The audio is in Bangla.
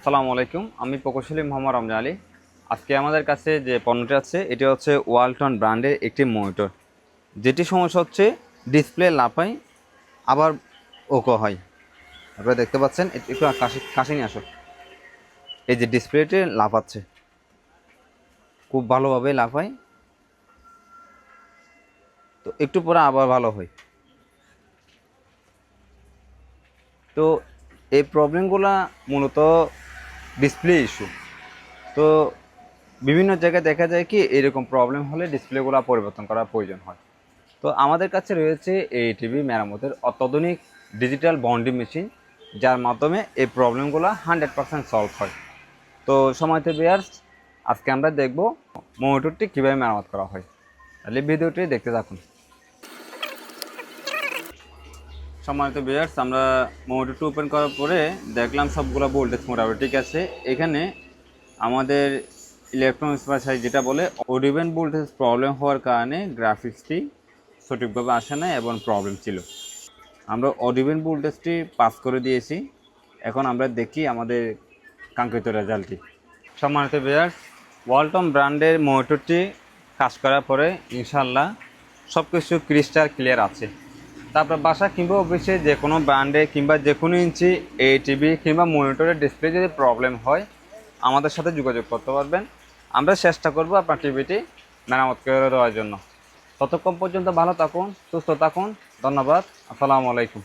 আসসালামু আলাইকুম, আমি প্রকৌশলী মোহাম্মদ রমজান আলী। আজকে আমাদের কাছে যে পণ্যটি আছে এটি হচ্ছে ওয়ালটন ব্র্যান্ডের একটি মনিটর, যেটি সমস্যা হচ্ছে ডিসপ্লে লাফায় আবার ওকো হয়। আপনারা দেখতে পাচ্ছেন, একটু কাশি নিয়ে আসো। এই যে ডিসপ্লেটি লাফাচ্ছে, খুব ভালোভাবে লাফায়, তো একটু পরে আবার ভালো হয়। তো এই প্রবলেমগুলো মূলত ডিসপ্লে ইস্যু। তো বিভিন্ন জায়গায় দেখা যায় কি এরকম প্রবলেম হলে ডিসপ্লেগুলো পরিবর্তন করার প্রয়োজন হয়। তো আমাদের কাছে রয়েছে এই টিভি মেরামতের অত্যাধুনিক ডিজিটাল বন্ডিং মেশিন, যার মাধ্যমে এই প্রবলেমগুলো 100% সলভ হয়। তো সময়তে ভিউয়ার্স, আজকে আমরা দেখব মনিটরটি কীভাবে মেরামত করা হয়। তাহলে ভিডিওটি দেখতে থাকুন। সময়ত ভিউয়ার্স, আমরা মনিটরটি ওপেন করার পরে দেখলাম সবগুলো ভোল্টেজ মোটামুটি ঠিক আছে। এখানে আমাদের ইলেকট্রনিক্স ভাষায় যেটা বলে অডিবেন ভোল্টেজ প্রবলেম হওয়ার কারণে গ্রাফিক্সটি সঠিকভাবে আসে না এবং প্রবলেম ছিল। আমরা অডিবেন ভোল্টেজটি পাস করে দিয়েছি। এখন আমরা দেখি আমাদের কাঙ্ক্ষিত রেজাল্টটি। সম্মানিত ভিউয়ার্স, ওয়ালটন ব্র্যান্ডের মনিটরটি কাজ করার পরে ইনশাল্লাহ সব কিছু ক্রিস্টাল ক্লিয়ার আছে। তারপর বাসা কিংবা অফিসে যে কোনো ব্র্যান্ডে কিংবা যে কোনো ইঞ্চি এই টিভি কিংবা মনিটরের ডিসপ্লে যদি প্রবলেম হয় আমাদের সাথে যোগাযোগ করতে পারবেন। আমরা চেষ্টা করব আপনার টিভিটি মেরামত করে দেওয়ার জন্য। ততক্ষণ পর্যন্ত ভালো থাকুন, সুস্থ থাকুন। ধন্যবাদ। আসসালামু আলাইকুম।